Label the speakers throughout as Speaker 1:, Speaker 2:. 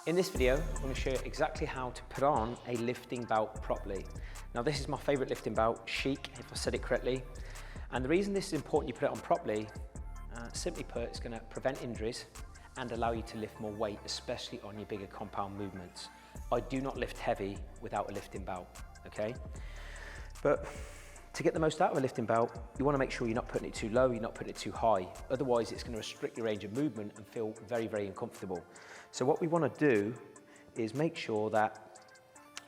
Speaker 1: In this video, I'm going to show you exactly how to put on a lifting belt properly. Now this is my favourite lifting belt, Chic, if I said it correctly. And the reason this is important you put it on properly, simply put, it's going to prevent injuries and allow you to lift more weight, especially on your bigger compound movements. I do not lift heavy without a lifting belt, okay? But to get the most out of a lifting belt, you want to make sure you're not putting it too low, you're not putting it too high. Otherwise, it's going to restrict your range of movement and feel very, very uncomfortable. So what we want to do is make sure that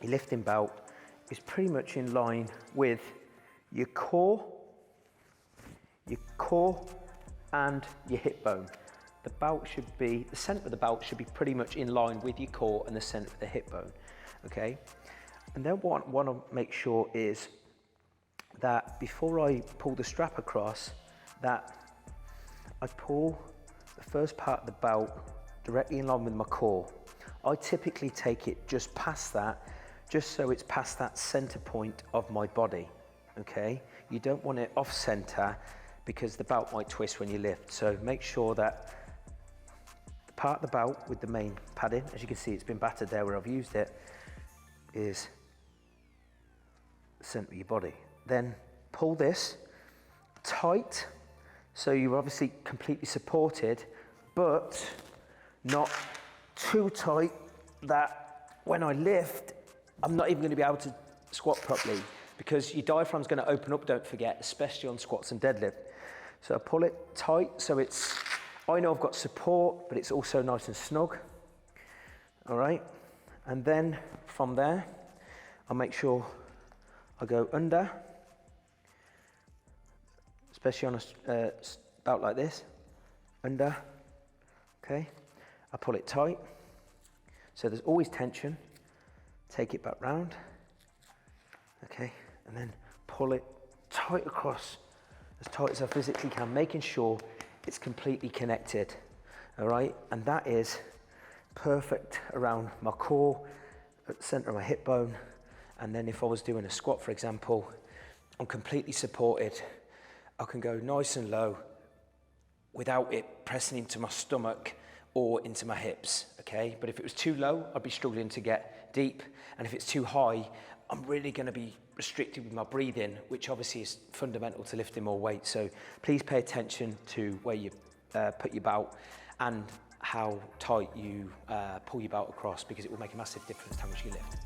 Speaker 1: your lifting belt is pretty much in line with your core and your hip bone. The belt should be, the center of the belt should be pretty much in line with your core and the center of the hip bone, okay? And then what I want to make sure is that before I pull the strap across, that I pull the first part of the belt directly in line with my core. I typically take it just past that, just so it's past that center point of my body, okay? You don't want it off center because the belt might twist when you lift. So make sure that the part of the belt with the main padding, as you can see, it's been battered there where I've used it, is the center of your body. Then pull this tight, so you're obviously completely supported, but not too tight that when I lift, I'm not even going to be able to squat properly, because your diaphragm's going to open up, don't forget, especially on squats and deadlift. So I pull it tight, so it's, I know I've got support, but it's also nice and snug. All right, and then from there, I'll make sure I go under, especially on a belt like this, under, okay? I pull it tight, so there's always tension. Take it back round, okay? And then pull it tight across, as tight as I physically can, making sure it's completely connected, all right? And that is perfect around my core, at the center of my hip bone. And then if I was doing a squat, for example, I'm completely supported. I can go nice and low without it pressing into my stomach or into my hips, okay? But if it was too low, I'd be struggling to get deep. And if it's too high, I'm really gonna be restricted with my breathing, which obviously is fundamental to lifting more weight. So please pay attention to where you put your belt and how tight you pull your belt across, because it will make a massive difference to how much you lift.